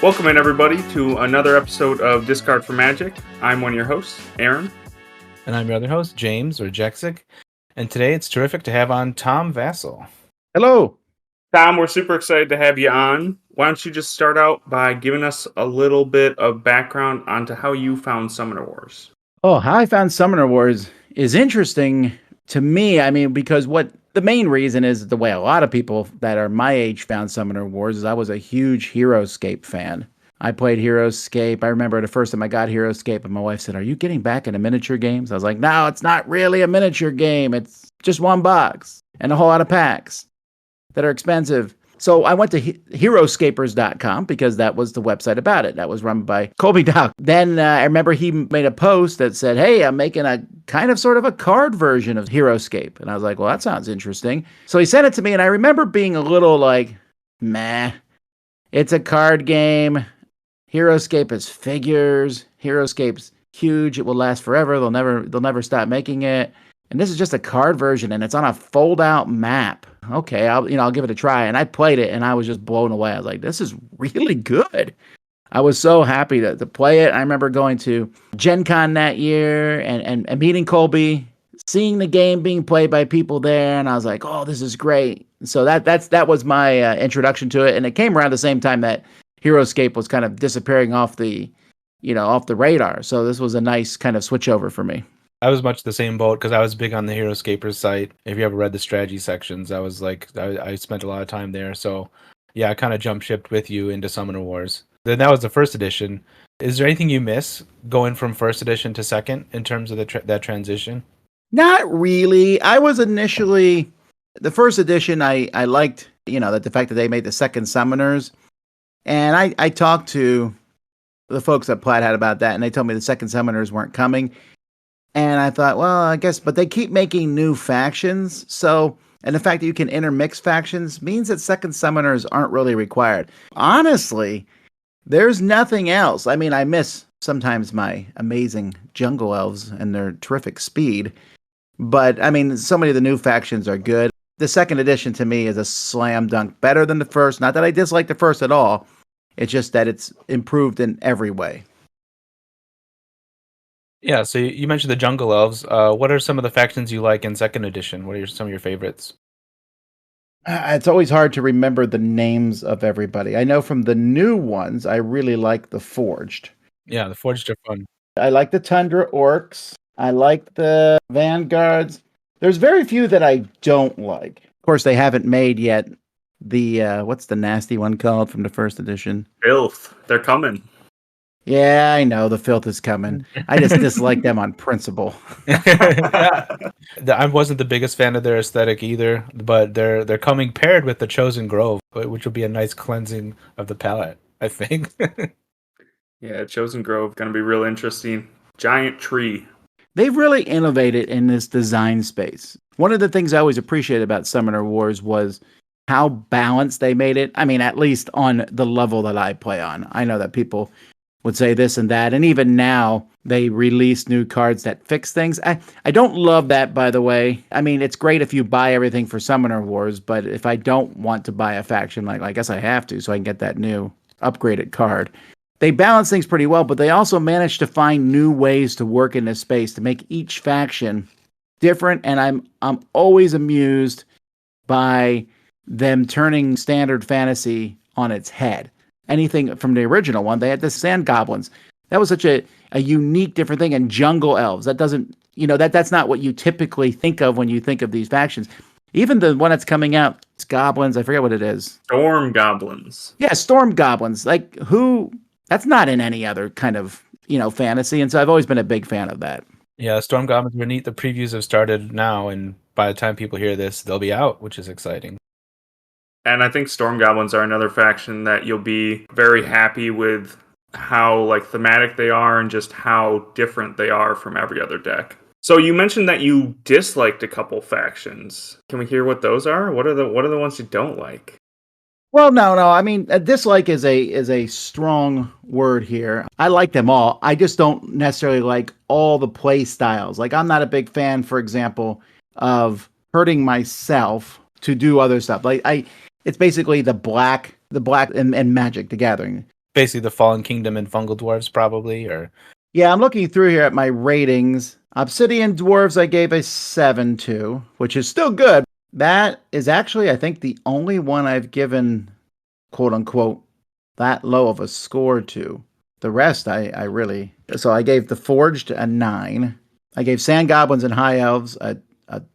Welcome in, everybody, to another episode of Discard for Magic. I'm one of your hosts, Aaron. And I'm your other host, James, or Jexic. And today it's terrific to have on Tom Vasel. Hello. Tom, we're super excited to have you on. Why don't you just start out by giving us a little bit of background onto how you found Summoner Wars? Oh, how I found Summoner Wars is interesting to me. I mean, because the main reason is the way a lot of people that are my age found Summoner Wars is I was a huge Heroescape fan. I played Heroescape. I remember the first time I got Heroescape and my wife said, "Are you getting back into miniature games?" I was like, "No, it's not really a miniature game. It's just one box and a whole lot of packs that are expensive." So I went to Heroescapers.com because that was the website about it. That was run by Colby Dock. Then I remember he made a post that said, "Hey, I'm making a kind of sort of a card version of Heroescape." And I was like, well, that sounds interesting. So he sent it to me, and I remember being a little like, meh. It's a card game. Heroescape is figures. Heroescape's huge. It will last forever. They'll never stop making it. And this is just a card version, and it's on a fold-out map. Okay, I'll give it a try. And I played it, and I was just blown away. I was like, this is really good. I was so happy to play it. I remember going to Gen Con that year and meeting Colby, seeing the game being played by people there, and I was like, oh, this is great. So that was my introduction to it, and it came around the same time that Heroescape was kind of disappearing off the radar. So this was a nice kind of switch over for me. I was much the same boat because I was big on the Heroescapers site. If you ever read the strategy sections, I was like, I spent a lot of time there. So yeah, I kind of jump shipped with you into Summoner Wars. Then that was the first edition. Is there anything you miss going from first edition to second in terms of that transition? Not really. I was initially the first edition. I liked that the fact that they made the second summoners, and I talked to the folks at Plaid Hat about that, and they told me the second summoners weren't coming. And I thought, well, I guess, but they keep making new factions. So, and the fact that you can intermix factions means that second summoners aren't really required. Honestly, there's nothing else. I mean, I miss sometimes my amazing jungle elves and their terrific speed. But, I mean, so many of the new factions are good. The second edition to me is a slam dunk, better than the first. Not that I dislike the first at all. It's just that it's improved in every way. Yeah, so you mentioned the Jungle Elves. What are some of the factions you like in second edition? What are some of your favorites? It's always hard to remember the names of everybody. I know from the new ones, I really like the Forged. Yeah, the Forged are fun. I like the Tundra Orcs. I like the Vanguards. There's very few that I don't like. Of course, they haven't made yet the, what's the nasty one called from the first edition? Filth. They're coming. Yeah, I know the filth is coming. I just dislike them on principle. I wasn't the biggest fan of their aesthetic either, but they're coming paired with the Chosen Grove, which will be a nice cleansing of the palette, I think. Yeah, Chosen Grove gonna be real interesting. Giant tree. They've really innovated in this design space. One of the things I always appreciated about Summoner Wars was how balanced they made it. I mean, at least on the level that I play on. I know that people would say this and that, and even now they release new cards that fix things. I don't love that, by the way. I mean, it's great if you buy everything for Summoner Wars, but if I don't want to buy a faction, like I guess I have to, so I can get that new upgraded card. They balance things pretty well, but they also manage to find new ways to work in this space to make each faction different, and I'm always amused by them turning standard fantasy on its head. Anything from the original one, they had the Sand Goblins. That was such a unique, different thing. And Jungle Elves, that doesn't, that's not what you typically think of when you think of these factions. Even the one that's coming out, it's Goblins, I forget what it is. Storm Goblins. Yeah, Storm Goblins. Like, that's not in any other kind of, fantasy. And so I've always been a big fan of that. Yeah, Storm Goblins were neat. The previews have started now, and by the time people hear this, they'll be out, which is exciting. And I think Storm Goblins are another faction that you'll be very happy with how thematic they are and just how different they are from every other deck. So you mentioned that you disliked a couple factions. Can we hear what those are? What are the ones you don't like? Well, no. I mean, a dislike is a strong word here. I like them all. I just don't necessarily like all the play styles. Like, I'm not a big fan, for example, of hurting myself to do other stuff. Like, it's basically the black and Magic the Gathering. basically the Fallen Kingdom and Fungal Dwarves, probably, or Yeah, I'm looking through here at my ratings. Obsidian Dwarves I gave a 7 to, which is still good. That is actually, I think, the only one I've given, quote unquote, that low of a score to. The rest I really. So I gave the Forged a 9. I gave Sand Goblins and High Elves a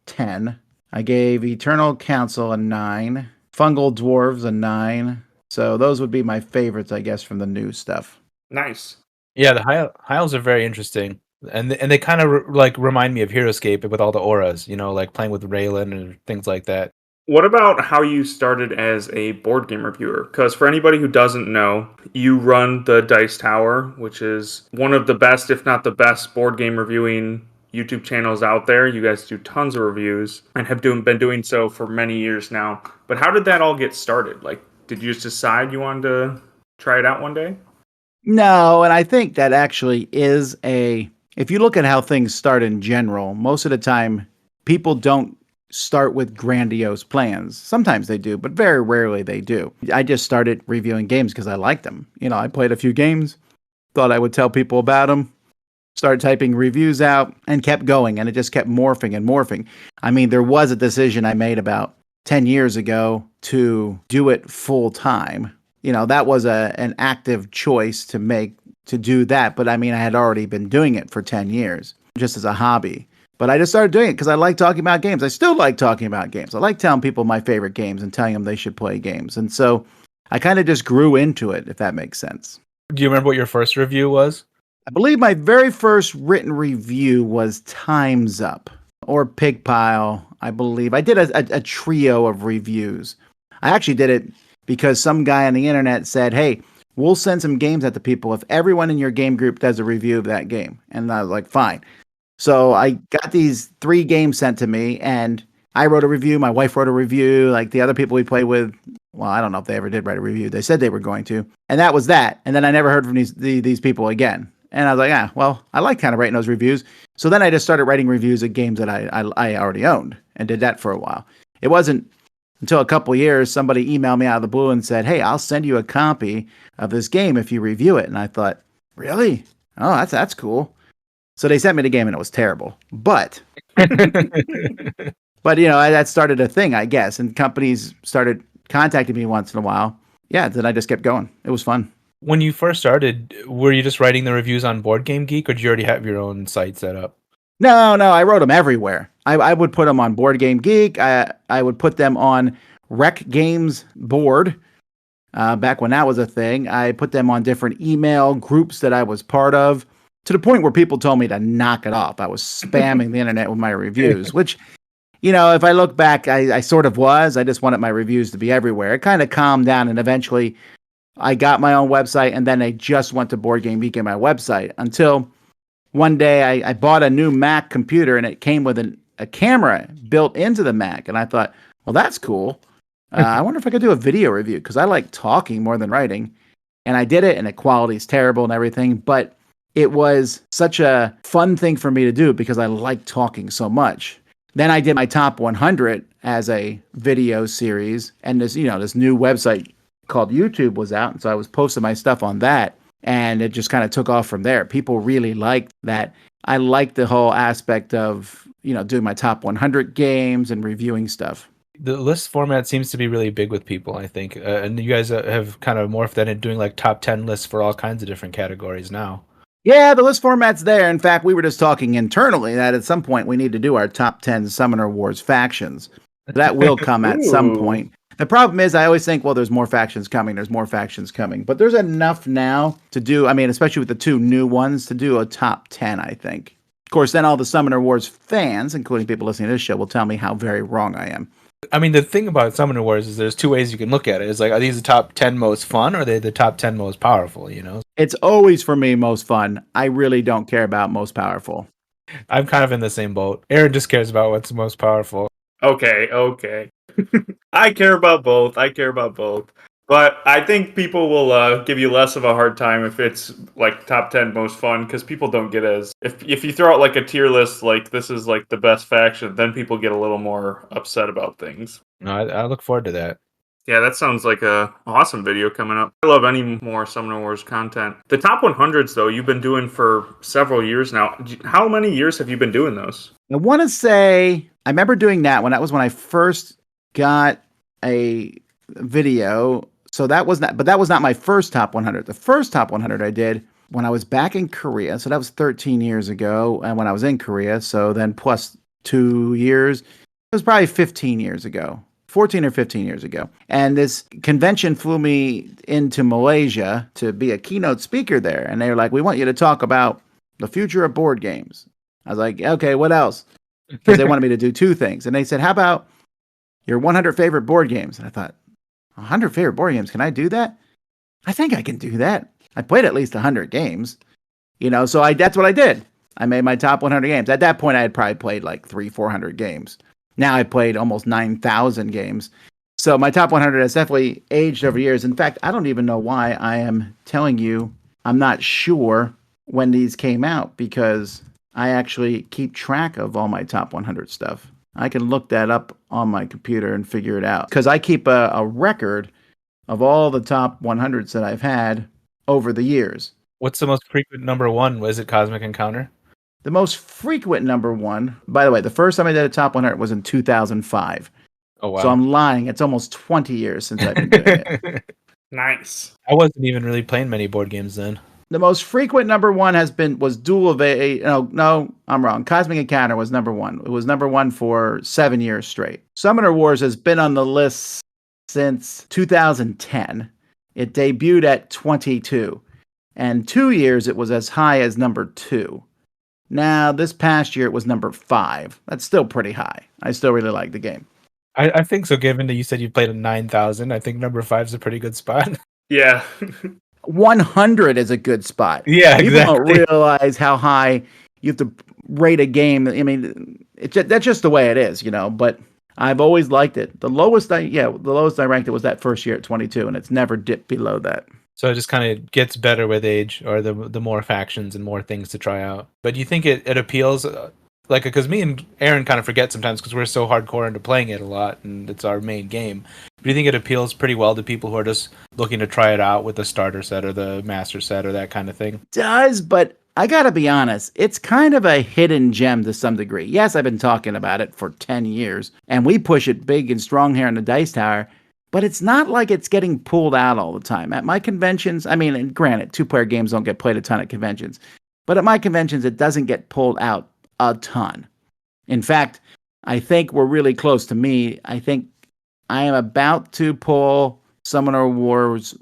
10. I gave Eternal Council a 9. Fungal Dwarves a 9. So those would be my favorites, I guess, from the new stuff. Nice. yeah, the High Elves are very interesting, and they kind of like remind me of Heroescape with all the auras, like playing with Raylan and things like that. What about how you started as a board game reviewer? Because for anybody who doesn't know, you run the Dice Tower, which is one of the best, if not the best, board game reviewing YouTube channels out there. You guys do tons of reviews and have been doing so for many years now. But how did that all get started? Like, did you just decide you wanted to try it out one day? No, and I think that actually is if you look at how things start in general, most of the time people don't start with grandiose plans. Sometimes they do, but very rarely they do. I just started reviewing games because I liked them. I played a few games, thought I would tell people about them, started typing reviews out, and kept going, and it just kept morphing and morphing. I mean, there was a decision I made about 10 years ago to do it full time. That was an active choice to make to do that. But I mean, I had already been doing it for 10 years just as a hobby. But I just started doing it because I like talking about games. I still like talking about games. I like telling people my favorite games and telling them they should play games. And so I kind of just grew into it, if that makes sense. Do you remember what your first review was? I believe my very first written review was Time's Up or Pig Pile, I believe. I did a trio of reviews. I actually did it because some guy on the internet said, hey, we'll send some games out to people if everyone in your game group does a review of that game. And I was like, fine. So I got these 3 games sent to me, and I wrote a review. My wife wrote a review. Like the other people we played with, well, I don't know if they ever did write a review. They said they were going to. And that was that. And then I never heard from these people again. And I was like, well, I like kind of writing those reviews. So then I just started writing reviews of games that I already owned and did that for a while. It wasn't until a couple of years, somebody emailed me out of the blue and said, hey, I'll send you a copy of this game if you review it. And I thought, really? Oh, that's cool. So they sent me the game and it was terrible. But that started a thing, I guess. And companies started contacting me once in a while. Yeah, then I just kept going. It was fun. When you first started, were you just writing the reviews on Board Game Geek, or did you already have your own site set up? No, I wrote them everywhere. I would put them on Board Game Geek. I would put them on Rec Games Board, back when that was a thing. I put them on different email groups that I was part of, to the point where people told me to knock it off. I was spamming the internet with my reviews, which, if I look back, I sort of was. I just wanted my reviews to be everywhere. It kind of calmed down, and eventually I got my own website, and then I just went to Board Game Geek and my website until one day I bought a new Mac computer, and it came with a camera built into the Mac. And I thought, well, that's cool. I wonder if I could do a video review, because I like talking more than writing. And I did it, and the quality is terrible and everything. But it was such a fun thing for me to do because I like talking so much. Then I did my top 100 as a video series. And this new website called YouTube was out. And so I was posting my stuff on that. And it just kind of took off from there. People really liked that. I liked the whole aspect of, doing my top 100 games and reviewing stuff. The list format seems to be really big with people, I think. And you guys have kind of morphed that into doing like top 10 lists for all kinds of different categories now. Yeah, the list format's there. In fact, we were just talking internally that at some point we need to do our top 10 Summoner Wars factions. That will come at some point. The problem is I always think, well, there's more factions coming. But there's enough now to do, especially with the 2 new ones, to do a top 10, I think. Of course, then all the Summoner Wars fans, including people listening to this show, will tell me how very wrong I am. The thing about Summoner Wars is there's 2 ways you can look at it. It's like, are these the top 10 most fun, or are they the top 10 most powerful, It's always, for me, most fun. I really don't care about most powerful. I'm kind of in the same boat. Aaron just cares about what's most powerful. Okay. I care about both. But I think people will give you less of a hard time if it's like top 10 most fun, because people don't get as... If you throw out like a tier list, like this is like the best faction, then people get a little more upset about things. No, I look forward to that. Yeah, that sounds like a awesome video coming up. I love any more Summoner Wars content. The top 100s, though, you've been doing for several years now. How many years have you been doing those? I want to say I remember doing that when I first got a video. So that was not my first top 100. The first top 100 I did when I was back in Korea. So that was 13 years ago, and when I was in Korea, so then plus 2 years, it was probably 15 years ago. 14 or 15 years ago. And this convention flew me into Malaysia to be a keynote speaker there. And they were like, "We want you to talk about the future of board games." I was like, "Okay, what else?" Because they wanted me to do two things. And they said, "How about your 100 favorite board games?" And I thought, 100 favorite board games, can I do that? I think I can do that. I played at least 100 games. So that's what I did. I made my top 100 games. At that point, I had probably played like 400 games. Now I played almost 9,000 games. So my top 100 has definitely aged over years. In fact, I don't even know why I am telling you I'm not sure when these came out, because I actually keep track of all my top 100 stuff. I can look that up on my computer and figure it out, because I keep a record of all the top 100s that I've had over the years. What's the most frequent number one? Was it Cosmic Encounter? The most frequent number one, by the way, the first time I did a top 100 was in 2005. Oh, wow. So I'm lying. It's almost 20 years since I've been doing it. Nice. I wasn't even really playing many board games then. The most frequent number one was Duel of No, I'm wrong. Cosmic Encounter was number one. It was number one for 7 years straight. Summoner Wars has been on the list since 2010. It debuted at 22. And 2 years it was as high as number 2. Now, this past year, it was number 5. That's still pretty high. I still really like the game. I think so, given that you said you played a 9,000. I think number 5 is a pretty good spot. Yeah. 100 is a good spot. Yeah, People exactly. don't realize how high you have to rate a game. I mean, that's just the way it is, but I've always liked it. The lowest I ranked it was that first year at 22, and it's never dipped below that. So it just kind of gets better with age, or the more factions and more things to try out. But do you think it appeals, because me and Aaron kind of forget sometimes because we're so hardcore into playing it a lot and it's our main game. Do you think it appeals pretty well to people who are just looking to try it out with the starter set or the master set or that kind of thing? It does, but I gotta be honest, it's kind of a hidden gem to some degree. Yes, I've been talking about it for 10 years, and we push it big and strong here in the Dice Tower. But it's not like it's getting pulled out all the time. At my conventions, I mean, and granted, 2-player games don't get played a ton at conventions. But at my conventions, it doesn't get pulled out a ton. In fact, I think we're really close to me. I think I am about to pull Summoner Wars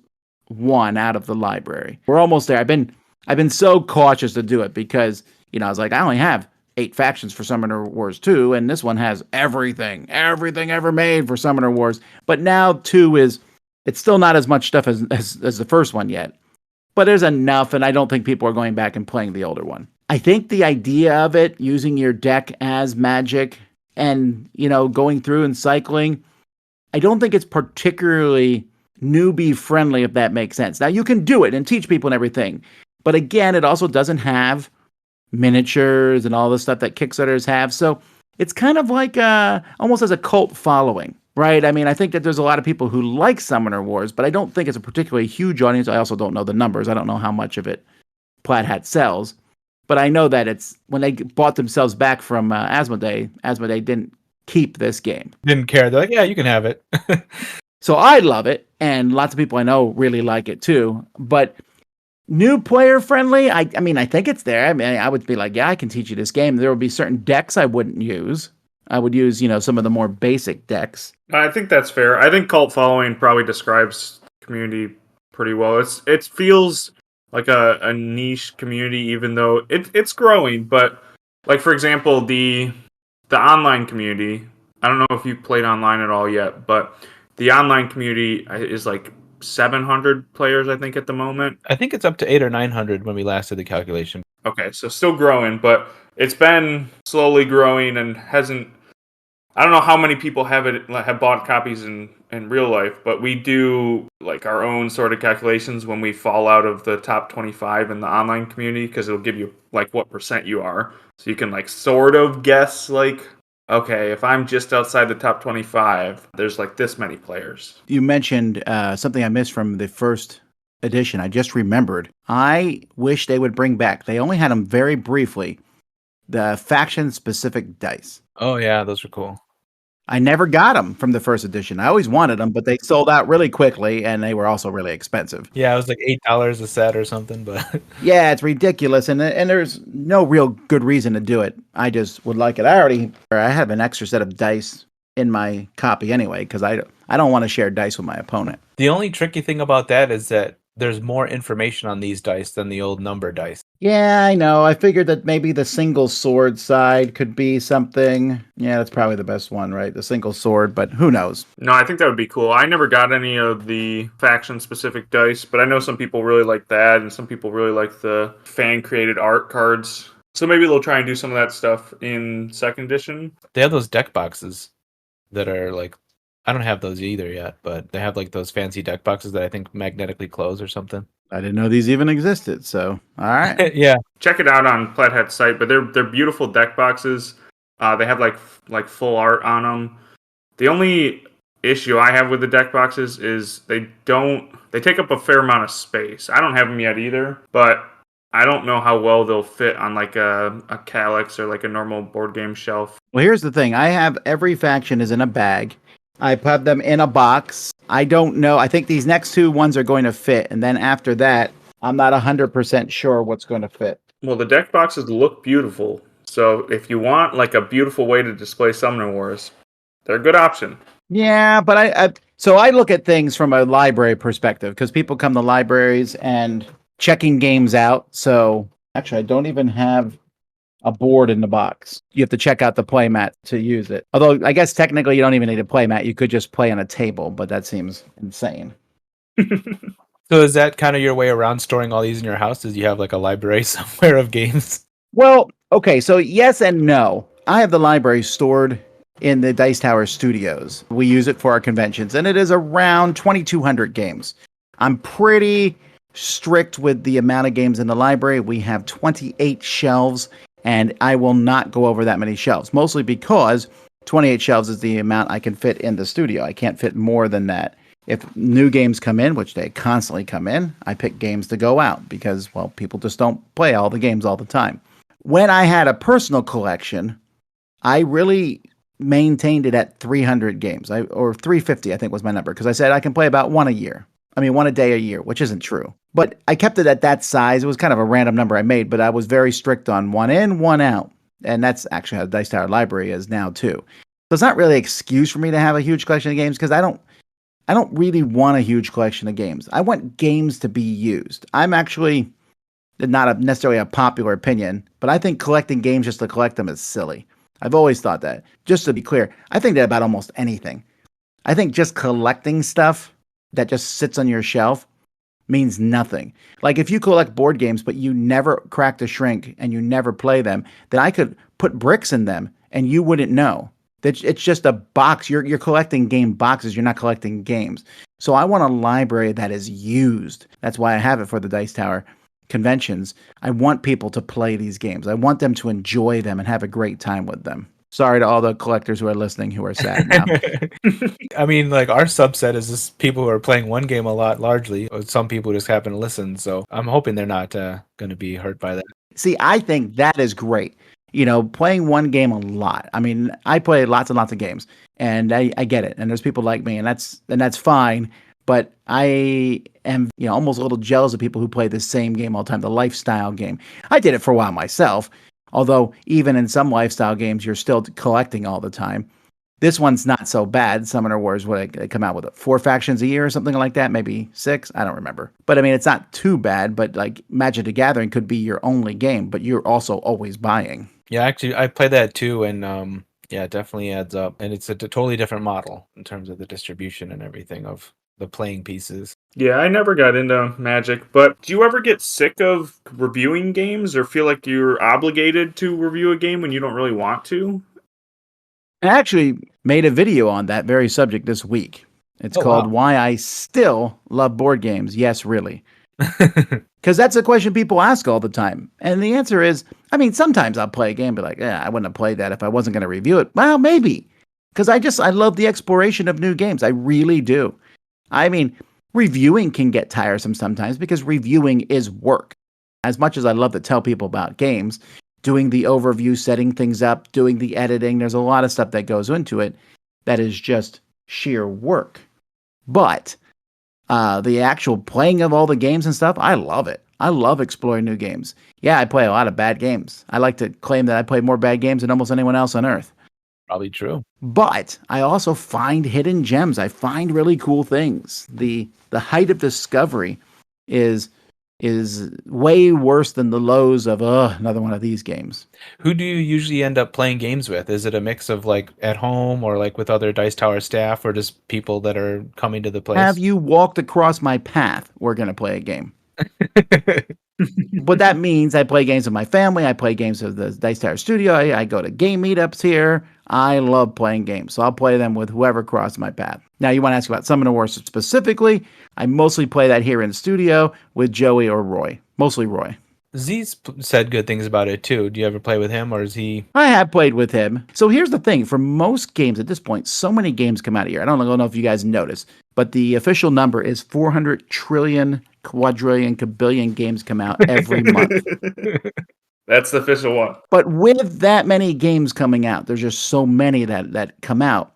1 out of the library. We're almost there. I've been so cautious to do it because, I was like, I only have 8 factions for Summoner Wars 2, and this one has everything ever made for Summoner Wars. But now 2 it's still not as much stuff as the first one yet. But there's enough, and I don't think people are going back and playing the older one. I think the idea of it, using your deck as magic and, going through and cycling, I don't think it's particularly newbie friendly, if that makes sense. Now, you can do it and teach people and everything. But again, it also doesn't have miniatures and all the stuff that Kickstarters have. So it's kind of like almost as a cult following, right? I mean, I think that there's a lot of people who like Summoner Wars, but I don't think it's a particularly huge audience. I also don't know the numbers. I don't know how much of it Plaid Hat sells. But I know that it's when they bought themselves back from Asmodee didn't keep this game. Didn't care. They're like, yeah, you can have it. So I love it, and lots of people I know really like it too. But new player friendly, I mean, I think it's there. I mean, I would be like, yeah, I can teach you this game. There would be certain decks I wouldn't use. I would use, some of the more basic decks. I think that's fair. I think cult following probably describes the community pretty well. It feels like a niche community, even though it's growing. But like, for example, the online community, I don't know if you've played online at all yet, but the online community is like 700 players, I think, at the moment. I think it's up to 800 or 900 when we last did the calculation. Okay, so still growing, but it's been slowly growing and hasn't. I don't know how many people have bought copies in real life, but we do like our own sort of calculations when we fall out of the top 25 in the online community, because it'll give you like what percent you are, so you can like sort of guess like okay, if I'm just outside the top 25, there's like this many players. You mentioned something I missed from the first edition. I just remembered. I wish they would bring back, they only had them very briefly, the faction-specific dice. Oh yeah, those were cool. I never got them from the first edition. I always wanted them, but they sold out really quickly, and they were also really expensive. Yeah, it was like $8 a set or something, but Yeah, it's ridiculous, and there's no real good reason to do it. I just would like it. I have an extra set of dice in my copy anyway, because I don't want to share dice with my opponent. the only tricky thing about that is that there's more information on these dice than the old number dice. Yeah, I know. I figured that maybe the single sword side could be something. Yeah, that's probably the best one, right? The single sword, but who knows? No, I think that would be cool. I never got any of the faction-specific dice, but I know some people really like that, and some people really like the fan-created art cards. So maybe they'll try and do some of that stuff in second edition. They have those deck boxes that are like, I don't have those either yet, but they have like those fancy deck boxes that I think magnetically close or something. I didn't know these even existed, so all right. Yeah. Check it out on Plaid Hat's site, but they're beautiful deck boxes. They have like full art on them. The only issue I have with the deck boxes is they take up a fair amount of space. I don't have them yet either, but I don't know how well they'll fit on like a Calyx or like a normal board game shelf. Well, here's the thing. I have every faction is in a bag. I put them in a box. I don't know. I think these next two ones are going to fit. And then after that, I'm not 100% sure what's going to fit. Well, the deck boxes look beautiful. So if you want like a beautiful way to display Summoner Wars, they're a good option. Yeah, but so I look at things from a library perspective because people come to libraries and checking games out. So actually, I don't even have a board in the box. You have to check out the playmat to use it. Although I guess technically you don't even need a playmat. You could just play on a table, but that seems insane. So is that kind of your way around storing all these in your house? Is you have like a library somewhere of games? Well, okay, so yes and no. I have the library stored in the Dice Tower studios. We use it for our conventions, and it is around 2,200 games. I'm pretty strict with the amount of games in the library. We have 28 shelves, and I will not go over that many shelves, mostly because 28 shelves is the amount I can fit in the studio. I can't fit more than that. If new games come in, which they constantly come in, I pick games to go out because, well, people just don't play all the games all the time. When I had a personal collection, I really maintained it at 300 games, or 350, I think was my number, because I said I can play about one a day a year, which isn't true. But I kept it at that size. It was kind of a random number I made, but I was very strict on one in, one out. And that's actually how the Dice Tower library is now, too. So it's not really an excuse for me to have a huge collection of games, because I don't really want a huge collection of games. I want games to be used. I'm actually not necessarily a popular opinion, but I think collecting games just to collect them is silly. I've always thought that. Just to be clear, I think that about almost anything. I think just collecting stuff that just sits on your shelf means nothing. Like if you collect board games, but you never crack the shrink and you never play them, then I could put bricks in them and you wouldn't know. It's just a box. You're collecting game boxes. You're not collecting games. So I want a library that is used. That's why I have it for the Dice Tower conventions. I want people to play these games. I want them to enjoy them and have a great time with them. Sorry to all the collectors who are listening who are sad now. I mean, like our subset is just people who are playing one game a lot, largely. Or some people just happen to listen. So I'm hoping they're not going to be hurt by that. See, I think that is great. You know, playing one game a lot. I mean, I play lots and lots of games, and I get it. And there's people like me, and that's fine. But I am, almost a little jealous of people who play the same game all the time, the lifestyle game. I did it for a while myself, although even in some lifestyle games, you're still collecting all the time. This one's not so bad. Summoner Wars, what they come out with, 4 factions a year or something like that, maybe 6. I don't remember. But I mean, it's not too bad. But like Magic the Gathering could be your only game, but you're also always buying. Yeah, actually, I play that too, and yeah, it definitely adds up. And it's a totally different model in terms of the distribution and everything of the playing pieces. Yeah, I never got into Magic, but do you ever get sick of reviewing games or feel like you're obligated to review a game when you don't really want to? I actually made a video on that very subject this week. It's called wow. Why I Still Love Board Games. Yes, really. Because that's a question people ask all the time. And the answer is, I mean, sometimes I'll play a game and be like, yeah, I wouldn't have played that if I wasn't going to review it. Well, maybe. Because I love the exploration of new games. I really do. I mean, reviewing can get tiresome sometimes because reviewing is work. As much as I love to tell people about games, doing the overview, setting things up, doing the editing, there's a lot of stuff that goes into it that is just sheer work. But the actual playing of all the games and stuff, I love it. I love exploring new games. Yeah, I play a lot of bad games. I like to claim that I play more bad games than almost anyone else on Earth. Probably true. But I also find hidden gems. I find really cool things. The height of discovery is way worse than the lows of another one of these games. Who do you usually end up playing games with? Is it a mix of like at home or like with other Dice Tower staff or just people that are coming to the place? Have you walked across my path? We're going to play a game. But that means I play games with my family. I play games with the Dice Tower studio. I go to game meetups here. I love playing games. So I'll play them with whoever crosses my path. Now, you want to ask about Summoner Wars specifically? I mostly play that here in studio with Joey or Roy. Mostly Roy. Z's said good things about it too. Do you ever play with him or is he? I have played with him. So here's the thing. For most games at this point, so many games come out a year. I don't know if you guys noticed, but the official number is 400 trillion, quadrillion, kabillion games come out every month. That's the official one. But with that many games coming out, there's just so many that come out.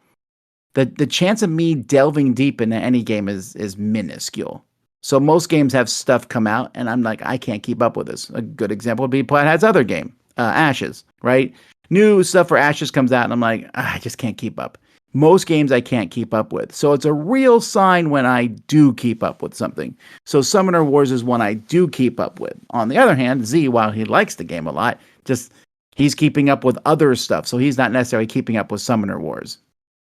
The chance of me delving deep into any game is minuscule. So most games have stuff come out, and I'm like, I can't keep up with this. A good example would be Plaid Hat's other game, Ashes, right? New stuff for Ashes comes out, and I'm like, I just can't keep up. Most games I can't keep up with. So it's a real sign when I do keep up with something. So Summoner Wars is one I do keep up with. On the other hand, Z, while he likes the game a lot, he's keeping up with other stuff. So he's not necessarily keeping up with Summoner Wars.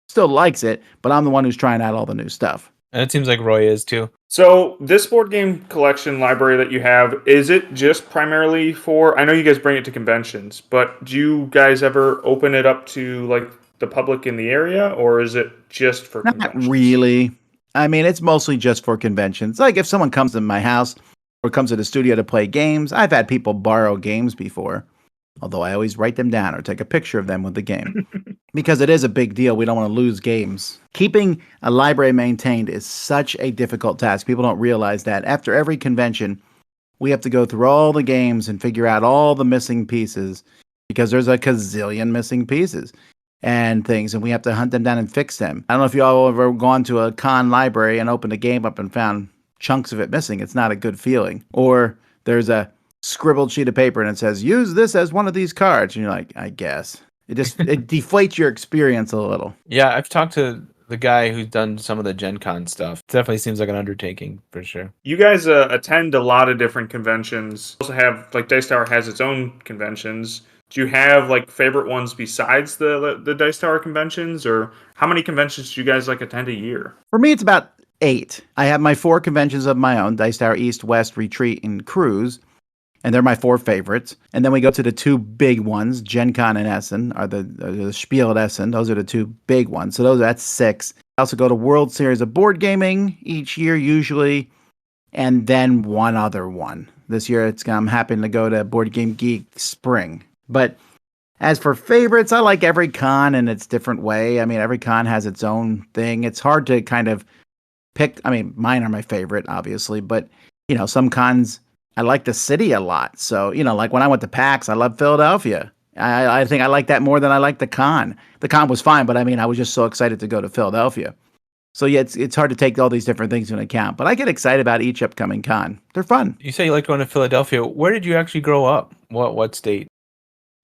Still likes it, but I'm the one who's trying out all the new stuff. And it seems like Roy is too. So this board game collection library that you have, is it just primarily for, I know you guys bring it to conventions, but do you guys ever open it up to like the public in the area, or is it just for conventions? Not really. I mean, it's mostly just for conventions. Like if someone comes to my house or comes to the studio to play games, I've had people borrow games before, although I always write them down or take a picture of them with the game. Because it is a big deal. We don't want to lose games. Keeping a library maintained is such a difficult task. People don't realize that. After every convention, we have to go through all the games and figure out all the missing pieces because there's a gazillion missing pieces and things, and we have to hunt them down and fix them. I don't know if you all have ever gone to a con library and opened a game up and found chunks of it missing. It's not a good feeling. Or there's a scribbled sheet of paper and it says, use this as one of these cards. And you're like, I guess. It deflates your experience a little. Yeah, I've talked to the guy who's done some of the Gen Con stuff. It definitely seems like an undertaking for sure. You guys attend a lot of different conventions. Also have, like, Dice Tower has its own conventions. Do you have like favorite ones besides the Dice Tower conventions, or how many conventions do you guys like attend a year? For me, it's about 8. I have my 4 conventions of my own: Dice Tower East, West, Retreat, and Cruise. And they're my 4 favorites. And then we go to the 2 big ones. Gen Con and Essen are the Spiel at Essen. Those are the 2 big ones. So that's 6. I also go to World Series of Board Gaming each year, usually. And then one other one. This year, I'm happy to go to Board Game Geek Spring. But as for favorites, I like every con in its different way. I mean, every con has its own thing. It's hard to kind of pick. I mean, mine are my favorite, obviously. But, some cons, I like the city a lot. So, like when I went to PAX, I love Philadelphia. I think I like that more than I like the con. The con was fine, but I mean, I was just so excited to go to Philadelphia. So yeah, it's hard to take all these different things into account, but I get excited about each upcoming con. They're fun. You say you like going to Philadelphia. Where did you actually grow up? What state?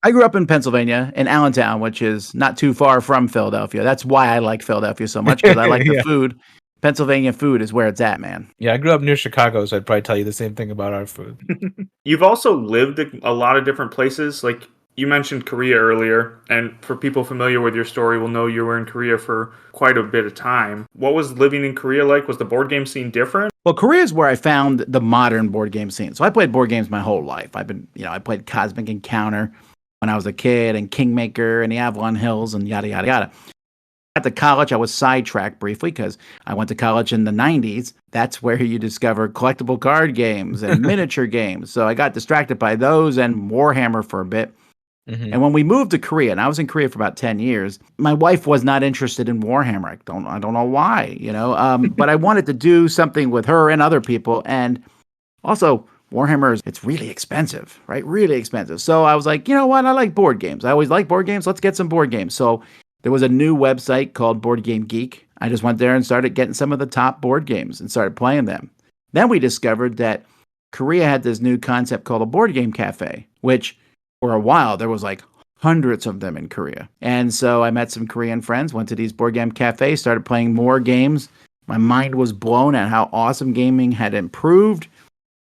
I grew up in Pennsylvania, in Allentown, which is not too far from Philadelphia. That's why I like Philadelphia so much, because I like the food. Pennsylvania food is where it's at, man. Yeah, I grew up near Chicago, so I'd probably tell you the same thing about our food. You've also lived a lot of different places. Like you mentioned Korea earlier, and for people familiar with your story will know you were in Korea for quite a bit of time. What was living in Korea like? Was the board game scene different? Well, Korea is where I found the modern board game scene. So I played board games my whole life. I played Cosmic Encounter when I was a kid, and Kingmaker and the Avalon Hills and yada, yada, yada. At the college, I was sidetracked briefly because I went to college in the 90s. That's where you discover collectible card games and miniature games. So I got distracted by those and Warhammer for a bit. Mhm. And when we moved to Korea, and I was in Korea for about 10 years, my wife was not interested in Warhammer. I don't know why, but I wanted to do something with her and other people. And also, Warhammer it's really expensive, right? Really expensive. So I was like, you know what? I like board games. I always like board games. Let's get some board games. So there was a new website called Board Game Geek. I just went there and started getting some of the top board games and started playing them. Then we discovered that Korea had this new concept called a board game cafe, which for a while there was like hundreds of them in Korea. And so I met some Korean friends, went to these board game cafes, started playing more games. My mind was blown at how awesome gaming had improved.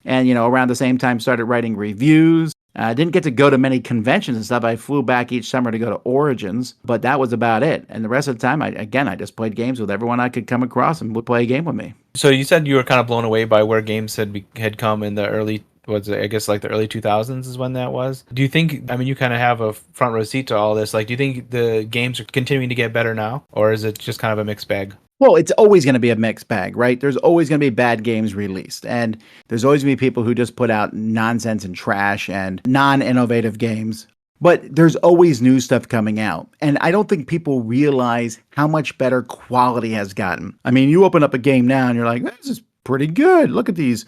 And, around the same time, started writing reviews. I didn't get to go to many conventions and stuff. I flew back each summer to go to Origins, but that was about it. And the rest of the time, I just played games with everyone I could come across and would play a game with me. So you said you were kind of blown away by where games had come in the early, I guess like the early 2000s is when that was. Do you think, you kind of have a front row seat to all this. Like, do you think the games are continuing to get better now? Or is it just kind of a mixed bag? Well, it's always going to be a mixed bag, right? There's always going to be bad games released. And there's always going to be people who just put out nonsense and trash and non-innovative games. But there's always new stuff coming out. And I don't think people realize how much better quality has gotten. You open up a game now and you're like, this is pretty good. Look at these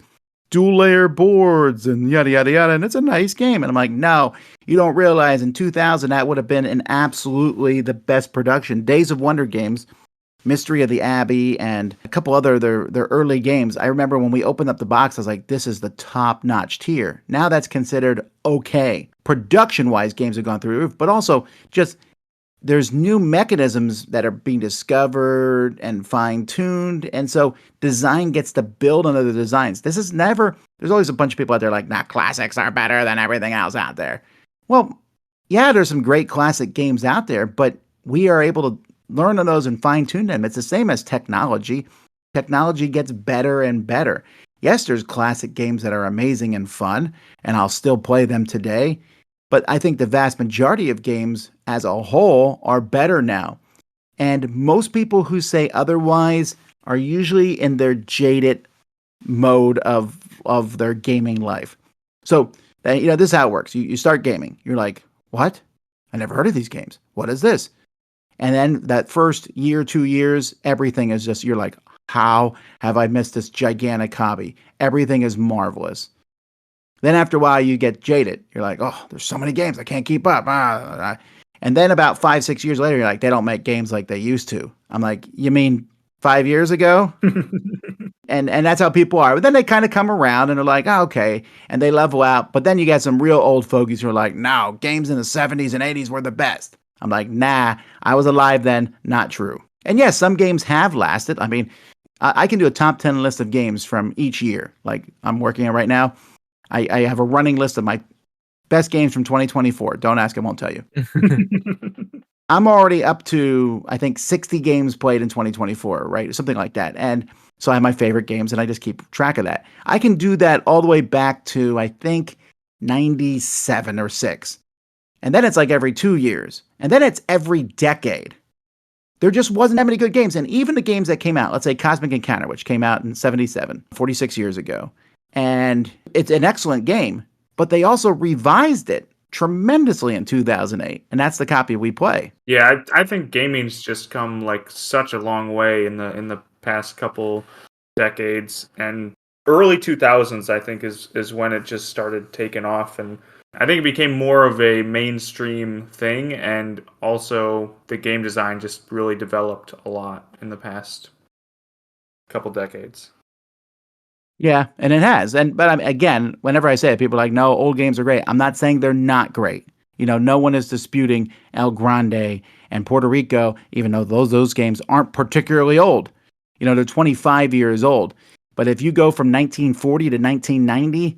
dual layer boards and yada, yada, yada. And it's a nice game. And I'm like, no, you don't realize in 2000, that would have been an absolutely the best production. Days of Wonder games, Mystery of the Abbey, and a couple other their early games. I remember when we opened up the box, I was like, this is the top-notch tier. Now that's considered okay. Production-wise, games have gone through the roof, but also just there's new mechanisms that are being discovered and fine-tuned, and so design gets to build on other designs. There's always a bunch of people out there like, nah, classics are better than everything else out there. Well, yeah, there's some great classic games out there, but we are able to learn on those and fine-tune them. It's the same as technology. Technology gets better and better. Yes, there's classic games that are amazing and fun, and I'll still play them today. But I think the vast majority of games as a whole are better now. And most people who say otherwise are usually in their jaded mode of their gaming life. So, this is how it works. You start gaming. You're like, what? I never heard of these games. What is this? And then that first year, 2 years, everything is just, you're like, how have I missed this gigantic hobby? Everything is marvelous. Then after a while, you get jaded. You're like, oh, there's so many games. I can't keep up. And then about 5-6 years later, you're like, they don't make games like they used to. I'm like, you mean 5 years ago? And that's how people are. But then they kind of come around and they're like, oh, okay. And they level out. But then you get some real old fogies who are like, no, games in the 70s and 80s were the best. I'm like, nah, I was alive then. Not true. And yes, some games have lasted. I can do a top 10 list of games from each year. Like I'm working on right now. I have a running list of my best games from 2024. Don't ask, I won't tell you. I'm already up to, I think, 60 games played in 2024, right? Something like that. And so I have my favorite games and I just keep track of that. I can do that all the way back to, I think, 97 or 6. And then it's like every 2 years. And then it's every decade. There just wasn't that many good games. And even the games that came out, let's say Cosmic Encounter, which came out in 77, 46 years ago. And it's an excellent game, but they also revised it tremendously in 2008. And that's the copy we play. Yeah, I think gaming's just come like such a long way in the past couple decades. And early 2000s, I think, is when it just started taking off. And I think it became more of a mainstream thing, and also the game design just really developed a lot in the past couple decades. Yeah, and it has. But again, whenever I say it, people are like, no, old games are great. I'm not saying they're not great. No one is disputing El Grande and Puerto Rico, even though those games aren't particularly old. They're 25 years old. But if you go from 1940 to 1990,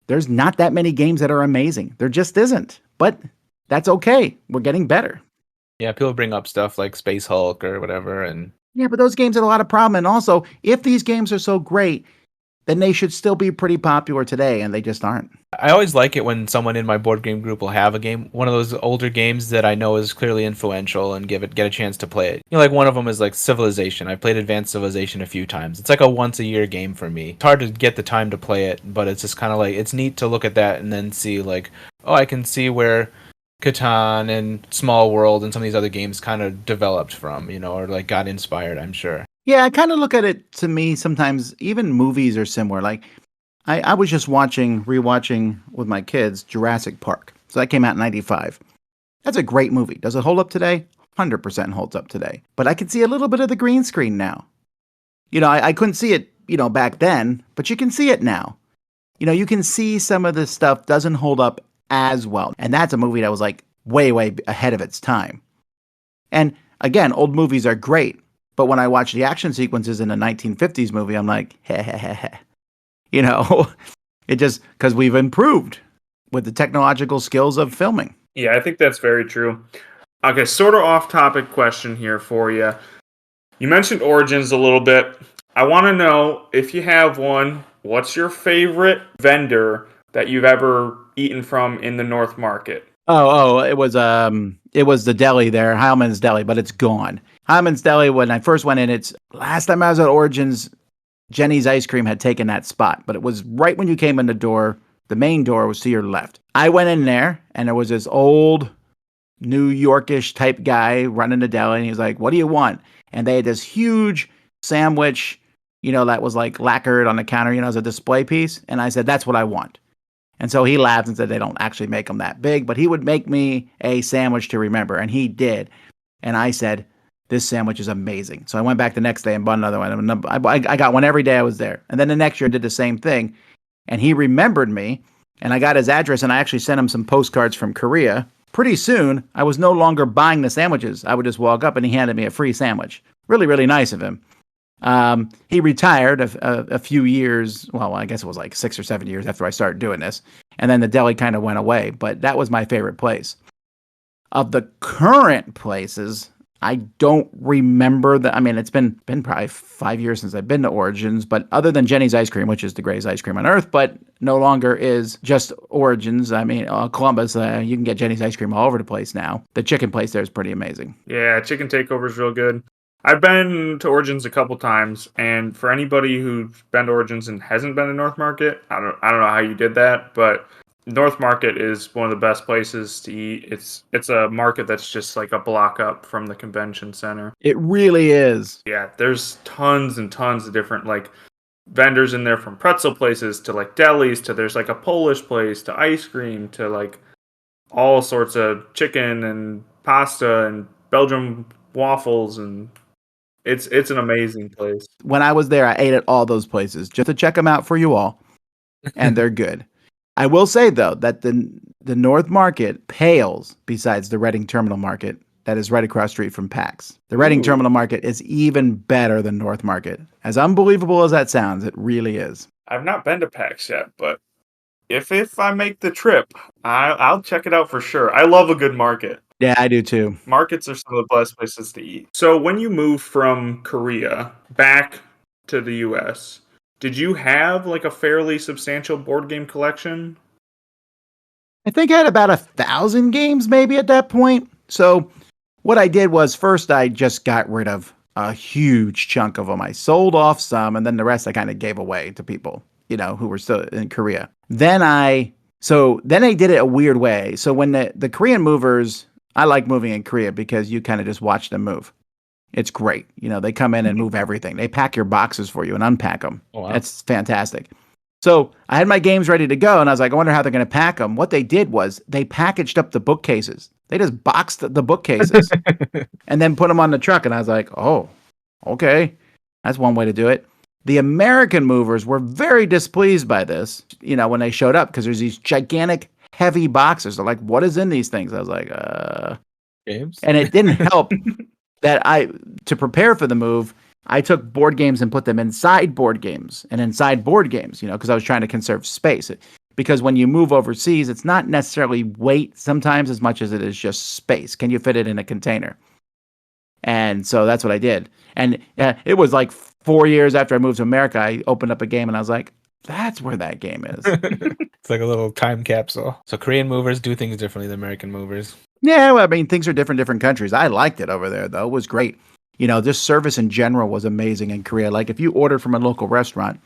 there's not that many games that are amazing. There just isn't. But that's okay. We're getting better. Yeah, people bring up stuff like Space Hulk or whatever. And yeah, but those games had a lot of problem. And also, if these games are so great, then they should still be pretty popular today, and they just aren't. I always like it when someone in my board game group will have a game, one of those older games that I know is clearly influential, and get a chance to play it. You know, like one of them is like Civilization. I played Advanced Civilization a few times. It's like a once a year game for me. It's hard to get the time to play it, but it's just kind of like, it's neat to look at that and then see like, oh, I can see where Catan and Small World and some of these other games kind of developed from, you know, or like got inspired, I'm sure. Yeah, I kind of look at it, to me, sometimes even movies are similar. Like, I was just rewatching with my kids Jurassic Park. So that came out in 95. That's a great movie. Does it hold up today? 100% holds up today. But I can see a little bit of the green screen now. You know, I couldn't see it, you know, back then, but you can see it now. You know, you can see some of this stuff doesn't hold up as well. And that's a movie that was like way, way ahead of its time. And again, old movies are great. But when I watch the action sequences in a 1950s movie, I'm like, heh, heh, heh, heh. You know, it just, because we've improved with the technological skills of filming. Yeah, I think that's very true. Okay, sort of off-topic question here for you. You mentioned Origins a little bit. I want to know, if you have one, what's your favorite vendor that you've ever eaten from in the North Market? It was the deli there, Heilman's Deli, but it's gone. Heilman's Deli, when I first went in, last time I was at Origins, Jenny's Ice Cream had taken that spot, but it was right when you came in the door. The main door was to your left. I went in there, and there was this old New Yorkish type guy running the deli, and he was like, "What do you want?" And they had this huge sandwich, you know, that was like lacquered on the counter, you know, as a display piece. And I said, "That's what I want." And so he laughed and said they don't actually make them that big, but he would make me a sandwich to remember, and he did. And I said, "This sandwich is amazing." So I went back the next day and bought another one. I got one every day I was there. And then the next year I did the same thing. And he remembered me, and I got his address, and I actually sent him some postcards from Korea. Pretty soon, I was no longer buying the sandwiches. I would just walk up, and he handed me a free sandwich. Really, really nice of him. He retired a few years, well, I guess it was like 6 or 7 years after I started doing this. And then the deli kind of went away, but that was my favorite place. Of the current places, I don't remember I mean, it's been probably 5 years since I've been to Origins, but other than Jenny's Ice Cream, which is the greatest ice cream on earth, but no longer is just Origins. I mean, Columbus, you can get Jenny's Ice Cream all over the place now. The chicken place there is pretty amazing. Yeah, Chicken Takeover is real good. I've been to Origins a couple times, and for anybody who's been to Origins and hasn't been to North Market, I don't know how you did that, but North Market is one of the best places to eat. It's a market that's just like a block up from the convention center. It really is. Yeah, there's tons and tons of different like vendors in there, from pretzel places to like delis to there's like a Polish place to ice cream to like all sorts of chicken and pasta and Belgium waffles, and it's an amazing place. When I was there, I ate at all those places just to check them out for you all, and they're good. I will say, though, that the North Market pales besides the Reading Terminal Market that is right across the street from PAX. The Reading Terminal Market is even better than North Market. As unbelievable as that sounds, it really is. I've not been to PAX yet, but if I make the trip, I'll check it out for sure. I love a good market. Yeah, I do too. Markets are some of the best places to eat. So when you moved from Korea back to the US, did you have like a fairly substantial board game collection? I think I had about 1,000 games maybe at that point. So what I did was, first I just got rid of a huge chunk of them. I sold off some, and then the rest I kind of gave away to people, you know, who were still in Korea. Then I did it a weird way. So when the Korean movers, I like moving in Korea because you kind of just watch them move. It's great. You know, they come in and move everything. They pack your boxes for you and unpack them. Oh, wow. It's fantastic. So I had my games ready to go, and I was like, I wonder how they're going to pack them. What they did was they packaged up the bookcases. They just boxed the bookcases and then put them on the truck. And I was like, oh, okay. That's one way to do it. The American movers were very displeased by this, you know, when they showed up, because there's these gigantic, heavy boxes. They're like, what is in these things? I was like, games. And it didn't help that to prepare for the move, I took board games and put them inside board games and inside board games, you know, because I was trying to conserve space. Because when you move overseas, it's not necessarily weight sometimes as much as it is just space. Can you fit it in a container? And so that's what I did. And it was like 4 years after I moved to America, I opened up a game and I was like, That's where that game is. It's like a little time capsule. So Korean movers do things differently than American movers. Yeah, well, I mean, things are different countries. I liked it over there, though. It was great. Just service in general was amazing in Korea. Like, if you ordered from a local restaurant,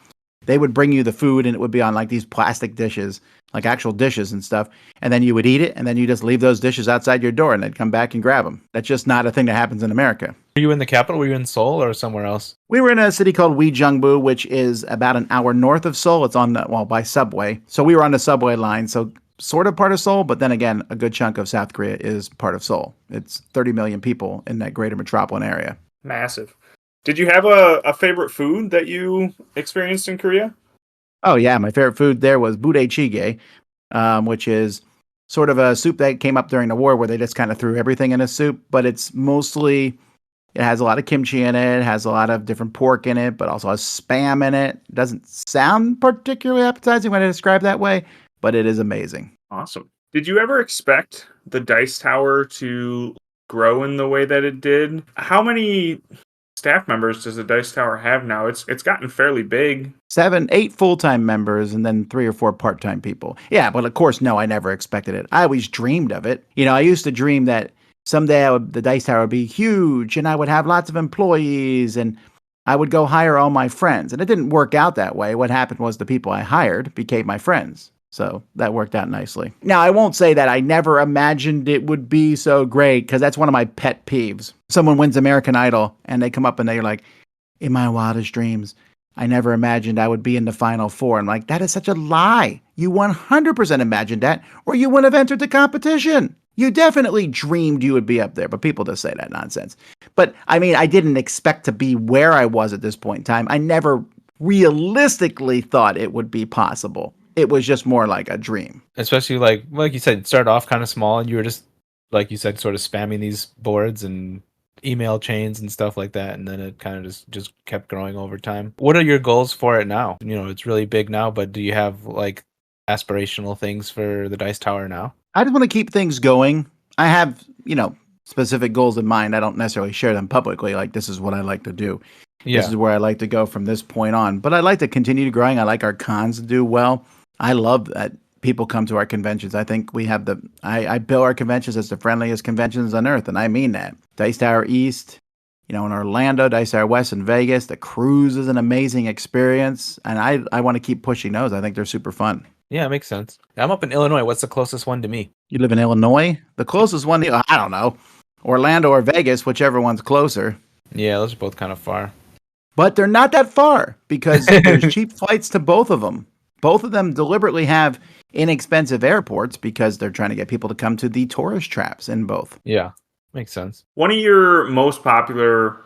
they would bring you the food and it would be on like these plastic dishes, like actual dishes and stuff. And then you would eat it and then you just leave those dishes outside your door and they'd come back and grab them. That's just not a thing that happens in America. Were you in the capital? Were you in Seoul or somewhere else? We were in a city called Uijeongbu, which is about an hour north of Seoul. It's on by subway. So we were on the subway line. So sort of part of Seoul, but then again, a good chunk of South Korea is part of Seoul. It's 30 million people in that greater metropolitan area. Massive. Did you have a favorite food that you experienced in Korea? Oh, yeah. My favorite food there was budae-jjigae, which is sort of a soup that came up during the war where they just kind of threw everything in a soup. But it's mostly, it has a lot of kimchi in it, has a lot of different pork in it, but also has Spam in it. It doesn't sound particularly appetizing when I describe it that way, but it is amazing. Awesome. Did you ever expect the Dice Tower to grow in the way that it did? How many staff members does the Dice Tower have now? It's gotten fairly big. 7, 8 full-time members and then 3 or 4 part-time people. Yeah, but of course, no, I never expected it. I always dreamed of it. I used to dream that someday the Dice Tower would be huge and I would have lots of employees and I would go hire all my friends. And it didn't work out that way. What happened was the people I hired became my friends. So that worked out nicely. Now, I won't say that I never imagined it would be so great, because that's one of my pet peeves. Someone wins American Idol, and they come up and they're like, in my wildest dreams, I never imagined I would be in the Final Four. I'm like, that is such a lie. You 100% imagined that, or you wouldn't have entered the competition. You definitely dreamed you would be up there, but people just say that nonsense. But, I mean, I didn't expect to be where I was at this point in time. I never realistically thought it would be possible. It was just more like a dream. Especially like you said, it started off kind of small and you were just, like you said, sort of spamming these boards and email chains and stuff like that. And then it kind of just kept growing over time. What are your goals for it now? It's really big now, but do you have like aspirational things for the Dice Tower now? I just want to keep things going. I have, specific goals in mind. I don't necessarily share them publicly. Like, this is what I like to do. Yeah. This is where I like to go from this point on. But I like to continue growing. I like our cons to do well. I love that people come to our conventions. I think we have I bill our conventions as the friendliest conventions on earth, and I mean that. Dice Tower East, in Orlando, Dice Tower West in Vegas. The cruise is an amazing experience, and I want to keep pushing those. I think they're super fun. Yeah, it makes sense. I'm up in Illinois. What's the closest one to me? You live in Illinois? The closest one, I don't know. Orlando or Vegas, whichever one's closer. Yeah, those are both kind of far. But they're not that far, because there's cheap flights to both of them. Both of them deliberately have inexpensive airports because they're trying to get people to come to the tourist traps in both. Yeah, makes sense. One of your most popular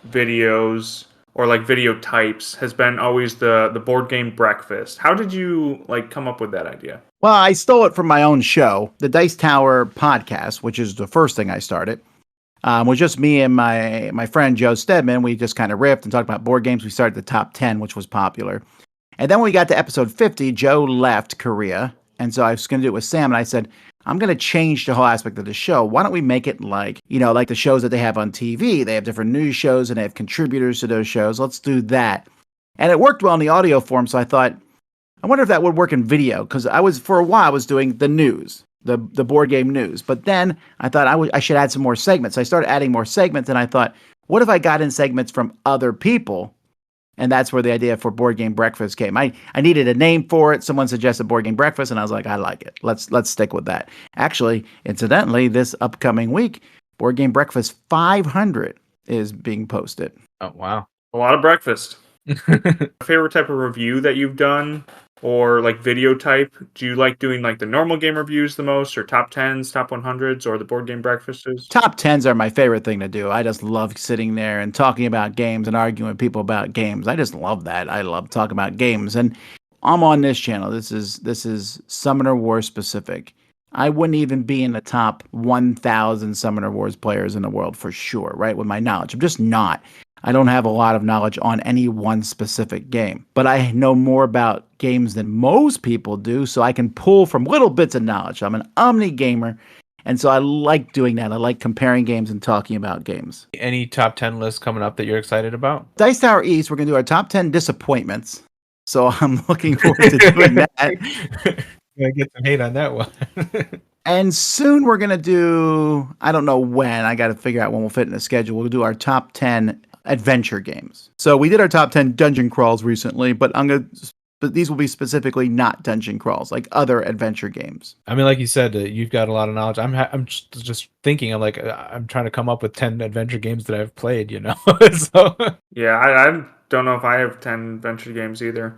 videos or like video types has been always the board game breakfast. How did you come up with that idea? Well, I stole it from my own show, the Dice Tower podcast, which is the first thing I started. Was just me and my friend Joe Stedman. We just kind of riffed and talked about board games. We started the top 10, which was popular. And then when we got to episode 50, Joe left Korea. And so I was going to do it with Sam. And I said, I'm going to change the whole aspect of the show. Why don't we make it like the shows that they have on TV? They have different news shows and they have contributors to those shows. Let's do that. And it worked well in the audio form. So I thought, I wonder if that would work in video. Because for a while, I was doing the news, the board game news. But then I thought I should add some more segments. So I started adding more segments. And I thought, what if I got in segments from other people? And that's where the idea for Board Game Breakfast came. I needed a name for it. Someone suggested Board Game Breakfast, and I was like, I like it. Let's stick with that. Actually, incidentally, this upcoming week, Board Game Breakfast 500 is being posted. Oh, wow. A lot of breakfast. Favorite type of review that you've done? Or video type? Do you like doing the normal game reviews the most, or top 10s, top 100s, or the board game breakfasts? Top 10s are my favorite thing to do. I just love sitting there and talking about games and arguing with people about games. I just love that. I love talking about games. And I'm on this channel. This is Summoner Wars specific. I wouldn't even be in the top 1,000 Summoner Wars players in the world for sure, right? With my knowledge. I'm just not. I don't have a lot of knowledge on any one specific game, but I know more about games than most people do, so I can pull from little bits of knowledge. I'm an omni gamer, and so I like doing that. I like comparing games and talking about games. Any top 10 lists coming up that you're excited about? Dice Tower East, we're going to do our top 10 disappointments. So I'm looking forward to doing that. I get some hate on that one. And soon we're going to do, I don't know when, I got to figure out when we'll fit in the schedule. We'll do our top 10 adventure games. So we did our top 10 dungeon crawls recently, but these will be specifically not dungeon crawls, like other adventure games. I mean, like you said, you've got a lot of knowledge. I'm just thinking. I'm trying to come up with 10 adventure games that I've played. So Yeah, I don't know if I have 10 adventure games either.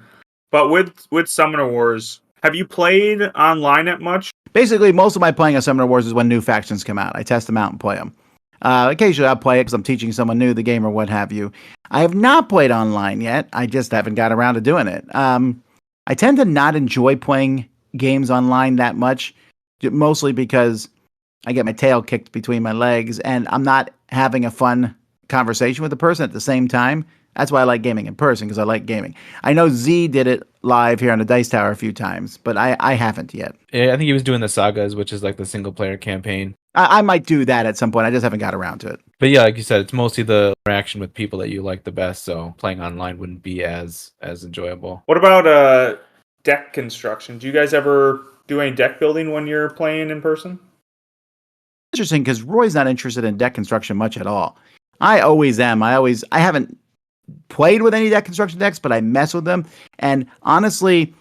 But with Summoner Wars, have you played online at much? Basically, most of my playing of Summoner Wars is when new factions come out. I test them out and play them. Occasionally, I'll play it because I'm teaching someone new the game or what have you. I have not played online yet. I just haven't got around to doing it. I tend to not enjoy playing games online that much, mostly because I get my tail kicked between my legs and I'm not having a fun conversation with the person at the same time. That's why I like gaming in person, because I like gaming. I know Z did it live here on the Dice Tower a few times, but I haven't yet. yeah, I think he was doing the sagas, which is like the single player campaign. I might do that at some point. I just haven't got around to it. But yeah, like you said, it's mostly the interaction with people that you like the best. So playing online wouldn't be as enjoyable. What about deck construction? Do you guys ever do any deck building when you're playing in person? Interesting, because Roy's not interested in deck construction much at all. I always am. I haven't played with any deck construction decks, but I mess with them. And honestly,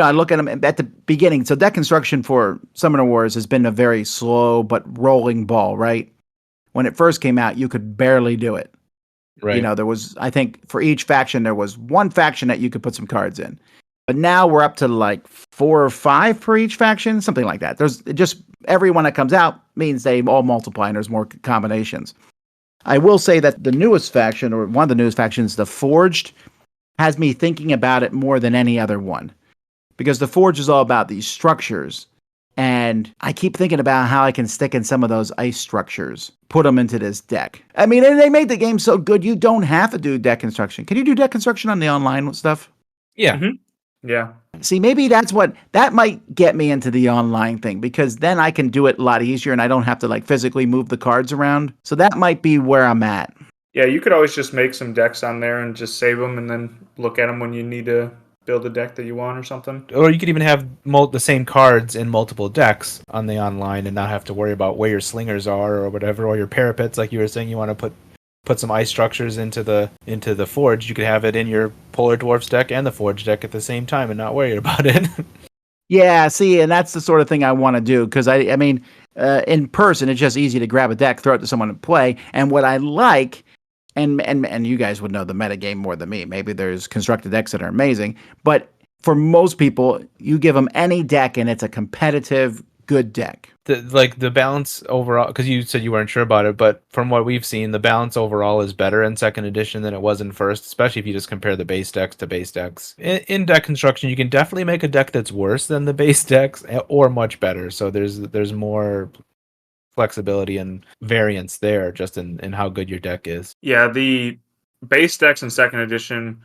I look at them at the beginning. So deck construction for Summoner Wars has been a very slow but rolling ball, right? When it first came out, you could barely do it. Right. There was, I think, for each faction, there was one faction that you could put some cards in. But now we're up to like 4 or 5 per each faction, something like that. There's just every one that comes out means they all multiply and there's more combinations. I will say that the newest faction, or one of the newest factions, the Forged, has me thinking about it more than any other one. Because the Forge is all about these structures. And I keep thinking about how I can stick in some of those ice structures, put them into this deck. I mean, and they made the game so good, you don't have to do deck construction. Can you do deck construction on the online stuff? Yeah. Mm-hmm. Yeah. See, maybe that might get me into the online thing, because then I can do it a lot easier and I don't have to like physically move the cards around. So that might be where I'm at. Yeah, you could always just make some decks on there and just save them and then look at them when you need to build a deck that you want or something. Or you could even have the same cards in multiple decks on the online and not have to worry about where your slingers are or whatever, or your parapets, like you were saying. You want to put some ice structures into the Forge. You could have it in your Polar Dwarfs deck and the Forge deck at the same time and not worry about it. Yeah, see, and that's the sort of thing I want to do, because I mean, in person, it's just easy to grab a deck, throw it to someone and play. And what I like, and you guys would know the metagame more than me. Maybe there's constructed decks that are amazing, but for most people, you give them any deck and it's a competitive, good deck. The balance overall, because you said you weren't sure about it, but from what we've seen, the balance overall is better in second edition than it was in first, especially if you just compare the base decks to base decks. In deck construction, you can definitely make a deck that's worse than the base decks or much better. So there's more flexibility and variance there just in how good your deck is. Yeah, the base decks in second edition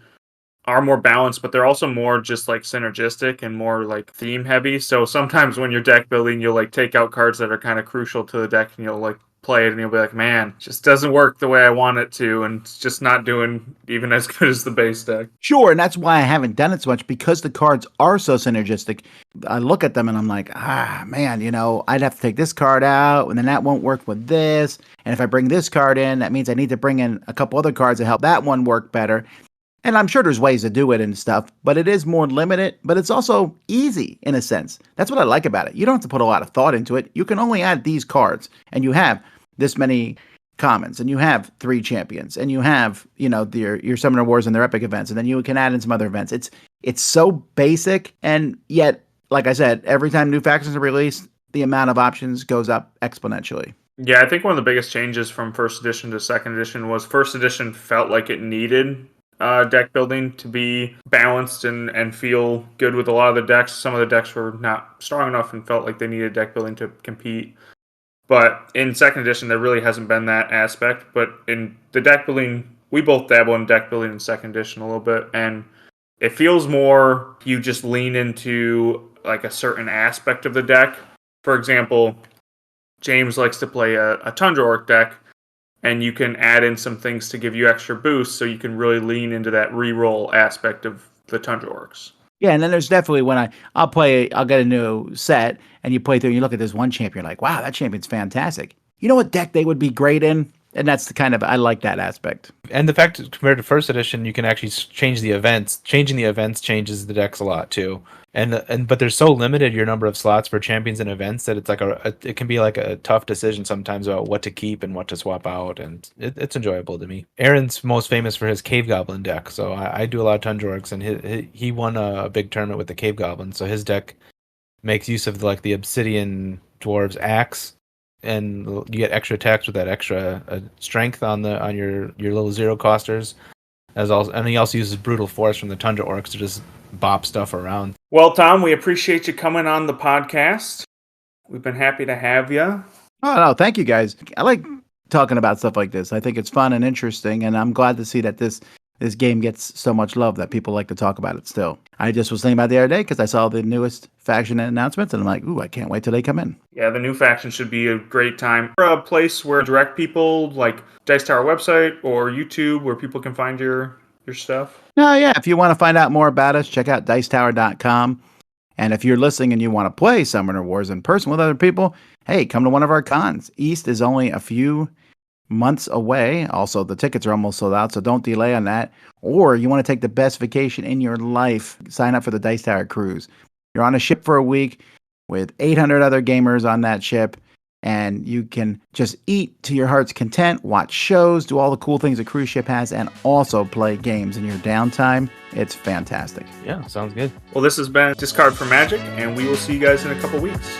are more balanced, but they're also more just like synergistic and more like theme heavy. So sometimes when you're deck building, you'll like take out cards that are kind of crucial to the deck and you'll like play it and you'll be like, man, it just doesn't work the way I want it to, and it's just not doing even as good as the base deck. Sure, and that's why I haven't done it so much, because the cards are so synergistic. I look at them and I'm like, man, I'd have to take this card out and then that won't work with this. And if I bring this card in, that means I need to bring in a couple other cards to help that one work better. And I'm sure there's ways to do it and stuff, but it is more limited, but it's also easy in a sense. That's what I like about it. You don't have to put a lot of thought into it. You can only add these cards, and you have this many commons, and you have 3 champions, and you have, your Summoner Wars and their epic events, and then you can add in some other events. It's so basic, and yet, like I said, every time new factions are released, the amount of options goes up exponentially. Yeah, I think one of the biggest changes from first edition to second edition was first edition felt like it needed deck building to be balanced and feel good with a lot of the decks. Some of the decks were not strong enough and felt like they needed deck building to compete. But in second edition, there really hasn't been that aspect. But in the deck building, we both dabble in deck building in second edition a little bit, and it feels more you just lean into like a certain aspect of the deck. For example, James likes to play a Tundra Orc deck, and you can add in some things to give you extra boosts, so you can really lean into that reroll aspect of the Tundra Orcs. Yeah, and then there's definitely when I'll get a new set, and you play through and you look at this one champion, like, wow, that champion's fantastic. You know what deck they would be great in? And that's the kind of, I like that aspect. And the fact that compared to first edition, you can actually change the events. Changing the events changes the decks a lot too. But there's so limited your number of slots for champions and events that it's like it can be like a tough decision sometimes about what to keep and what to swap out, and it's enjoyable to me. Aaron's most famous for his Cave Goblin deck, so I do a lot of Tundra Orcs, and he won a big tournament with the Cave Goblin, so his deck makes use of like the Obsidian Dwarves Axe, and you get extra attacks with that extra strength on your little zero costers. And he also uses Brutal Force from the Tundra Orcs to just bop stuff around. Well, Tom, we appreciate you coming on the podcast. We've been happy to have you. Oh, no, thank you guys. I like talking about stuff like this. I think it's fun and interesting, and I'm glad to see that this game gets so much love that people like to talk about it still. I just was thinking about it the other day because I saw the newest faction announcements, and I'm like, ooh, I can't wait till they come in. Yeah, the new faction should be a great time. A place where direct people, like Dice Tower website or YouTube, where people can find your stuff. No, yeah, if you want to find out more about us, check out dicetower.com. And if you're listening and you want to play Summoner Wars in person with other people, hey, come to one of our cons. East is only a few months away. Also, the tickets are almost sold out, so don't delay on that. Or you want to take the best vacation in your life, sign up for the Dice Tower Cruise. You're on a ship for a week with 800 other gamers on that ship, and you can just eat to your heart's content, watch shows, do all the cool things a cruise ship has, and also play games in your downtime. It's fantastic. Yeah, sounds good. Well, this has been Discard for Magic, and we will see you guys in a couple weeks.